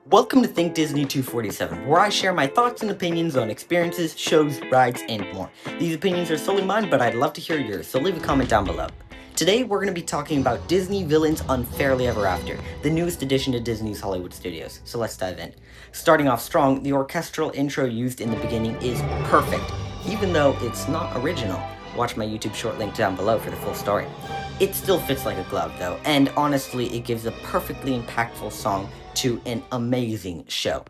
Welcome to Think Disney 247, where I share my thoughts and opinions on experiences, shows, rides, and more. These opinions are solely mine, but I'd love to hear yours, so leave a comment down below. Today, we're going to be talking about Disney Villains Unfairly Ever After, the newest addition to Disney's Hollywood studios. So let's dive in. Starting off strong, the orchestral intro used in the beginning is perfect, even though it's not original. Watch my YouTube short link down below for the full story. It still fits like a glove though, and honestly it gives a perfectly impactful song to an amazing show.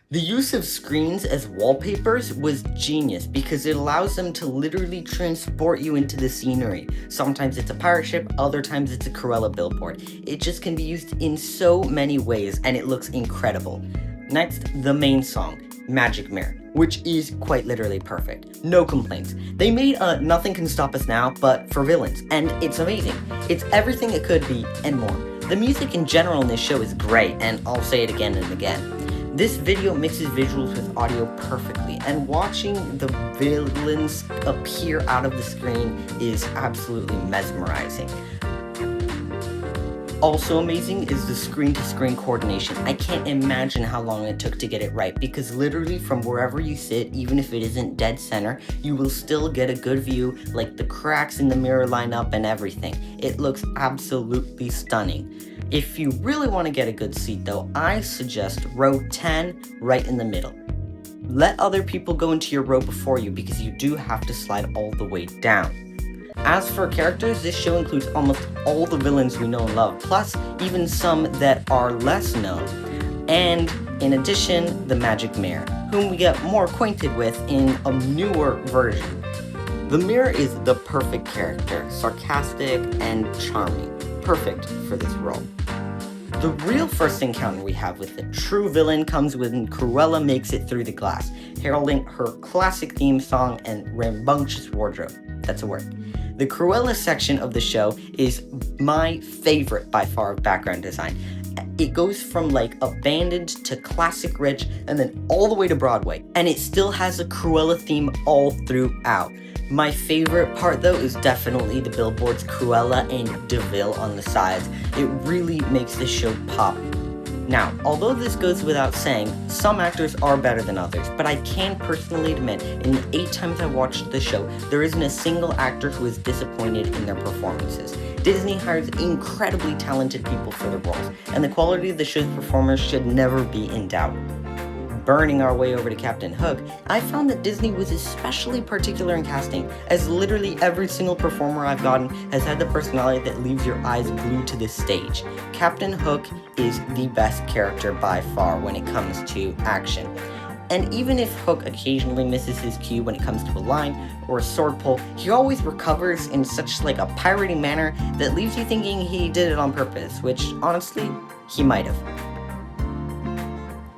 The use of screens as wallpapers was genius because it allows them to literally transport you into the scenery. Sometimes it's a pirate ship, other times it's a Cruella billboard. It just can be used in so many ways and it looks incredible. Next, the main song, Magic Mirror, which is quite literally perfect. No complaints. They made Nothing Can Stop Us Now, but for villains, and it's amazing. It's everything it could be, and more. The music in general in this show is great, and I'll say it again and again. This video mixes visuals with audio perfectly, and watching the villains appear out of the screen is absolutely mesmerizing. Also amazing is the screen-to-screen coordination. I can't imagine how long it took to get it right, because literally from wherever you sit, even if it isn't dead center, you will still get a good view, like the cracks in the mirror line up and everything. It looks absolutely stunning. If you really want to get a good seat though, I suggest row 10 right in the middle. Let other people go into your row before you because you do have to slide all the way down. As for characters, this show includes almost all the villains we know and love, plus even some that are less known. And in addition, the Magic Mirror, whom we get more acquainted with in a newer version. The Mirror is the perfect character, sarcastic and charming, perfect for this role. The real first encounter we have with the true villain comes when Cruella makes it through the glass, heralding her classic theme song and rambunctious wardrobe. That's a word. The Cruella section of the show is my favorite by far of background design. It goes from like abandoned to classic rich and then all the way to Broadway. And it still has a Cruella theme all throughout. My favorite part though is definitely the billboards Cruella and de Vil on the sides. It really makes the show pop. Now, although this goes without saying, some actors are better than others, but I can personally admit, in the 8 times I watched the show, there isn't a single actor who is disappointed in their performances. Disney hires incredibly talented people for their roles, and the quality of the show's performers should never be in doubt. Burning our way over to Captain Hook, I found that Disney was especially particular in casting, as literally every single performer I've gotten has had the personality that leaves your eyes glued to the stage. Captain Hook is the best character by far when it comes to action. And even if Hook occasionally misses his cue when it comes to a line or a sword pull, he always recovers in such like a piratey manner that leaves you thinking he did it on purpose, which honestly, he might have.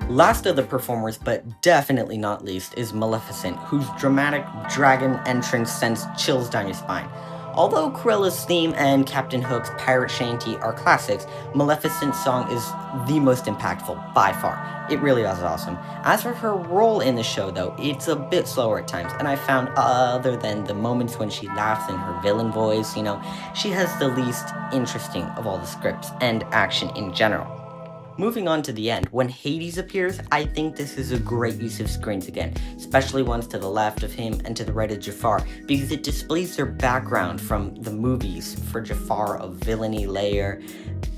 Last of the performers, but definitely not least, is Maleficent, whose dramatic dragon entrance sends chills down your spine. Although Cruella's theme and Captain Hook's pirate shanty are classics, Maleficent's song is the most impactful, by far. It really is awesome. As for her role in the show though, it's a bit slower at times, and I found other than the moments when she laughs in her villain voice, she has the least interesting of all the scripts and action in general. Moving on to the end, when Hades appears, I think this is a great use of screens again, especially ones to the left of him and to the right of Jafar, because it displays their background from the movies for Jafar, a villainy layer.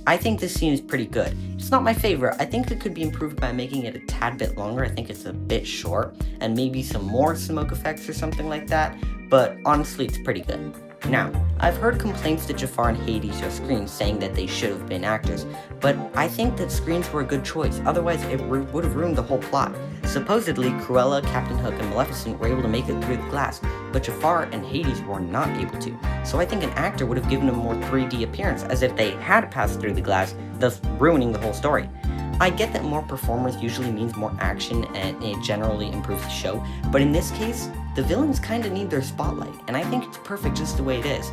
I think this scene is pretty good. It's not my favorite. I think it could be improved by making it a tad bit longer. I think it's a bit short, and maybe some more smoke effects or something like that, but honestly, it's pretty good. Now, I've heard complaints that Jafar and Hades are screens saying that they should have been actors, but I think that screens were a good choice, otherwise it would have ruined the whole plot. Supposedly, Cruella, Captain Hook, and Maleficent were able to make it through the glass, but Jafar and Hades were not able to, so I think an actor would have given a more 3D appearance, as if they had passed through the glass, thus ruining the whole story. I get that more performers usually means more action and it generally improves the show, but in this case, the villains kinda need their spotlight, and I think it's perfect just the way it is.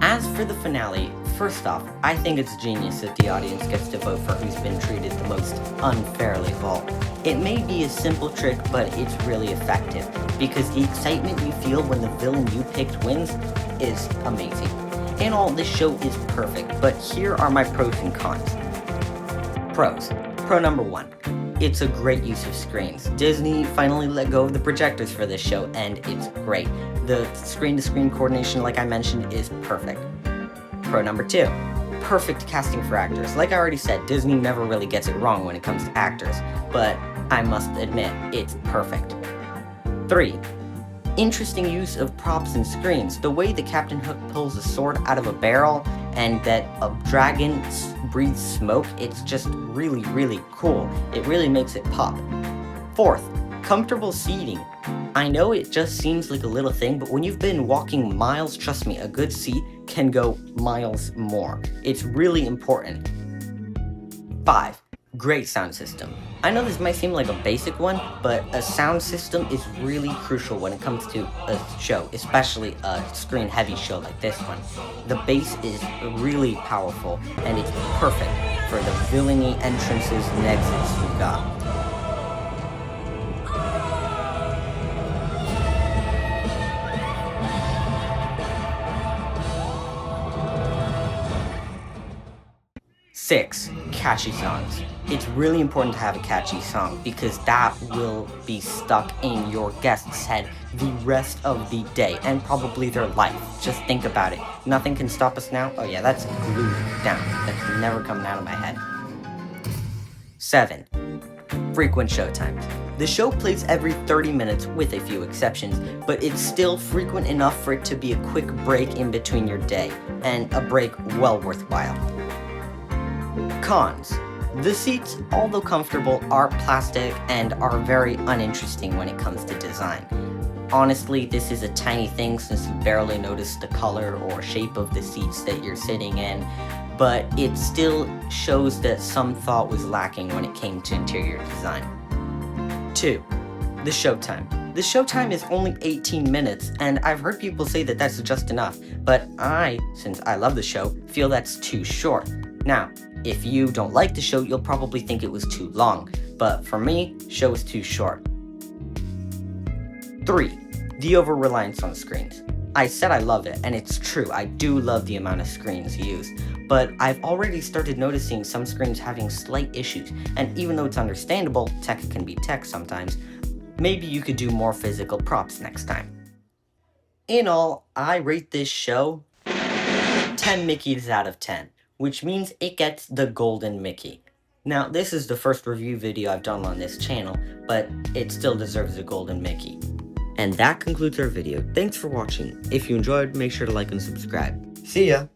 As for the finale, first off, I think it's genius that the audience gets to vote for who's been treated the most unfairly of all. It may be a simple trick, but it's really effective, because the excitement you feel when the villain you picked wins is amazing. In all, this show is perfect, but here are my pros and cons. Pros. Pro number 1. It's a great use of screens. Disney finally let go of the projectors for this show, and it's great. The screen-to-screen coordination, like I mentioned, is perfect. Pro number 2. Perfect casting for actors. Like I already said, Disney never really gets it wrong when it comes to actors, but I must admit, it's perfect. 3. Interesting use of props and screens. The way that Captain Hook pulls a sword out of a barrel and that a dragon breathes smoke, it's just really, really cool. It really makes it pop. 4th, comfortable seating. I know it just seems like a little thing, but when you've been walking miles, trust me, a good seat can go miles more. It's really important. 5, great sound system. I know this might seem like a basic one, but a sound system is really crucial when it comes to a show, especially a screen-heavy show like this one. The bass is really powerful, and it's perfect for the villainy entrances and exits you got. 6, catchy songs. It's really important to have a catchy song because that will be stuck in your guest's head the rest of the day and probably their life. Just think about it. Nothing can stop us now. Oh yeah, that's glued down. That's never coming out of my head. 7, frequent showtimes. The show plays every 30 minutes with a few exceptions, but it's still frequent enough for it to be a quick break in between your day, and a break well worthwhile. Cons. The seats, although comfortable, are plastic and are very uninteresting when it comes to design. Honestly, this is a tiny thing since you barely notice the color or shape of the seats that you're sitting in, but it still shows that some thought was lacking when it came to interior design. 2, the showtime. The showtime is only 18 minutes, and I've heard people say that that's just enough, but I, since I love the show, feel that's too short. Now, if you don't like the show, you'll probably think it was too long, but for me, show is too short. 3, the over-reliance on screens. I said I love it, and it's true, I do love the amount of screens used, but I've already started noticing some screens having slight issues, and even though it's understandable, tech can be tech sometimes, maybe you could do more physical props next time. In all, I rate this show 10 Mickeys out of 10. Which means it gets the golden Mickey. Now, this is the first review video I've done on this channel, but it still deserves a golden Mickey. And that concludes our video. Thanks for watching. If you enjoyed, make sure to like and subscribe. See ya!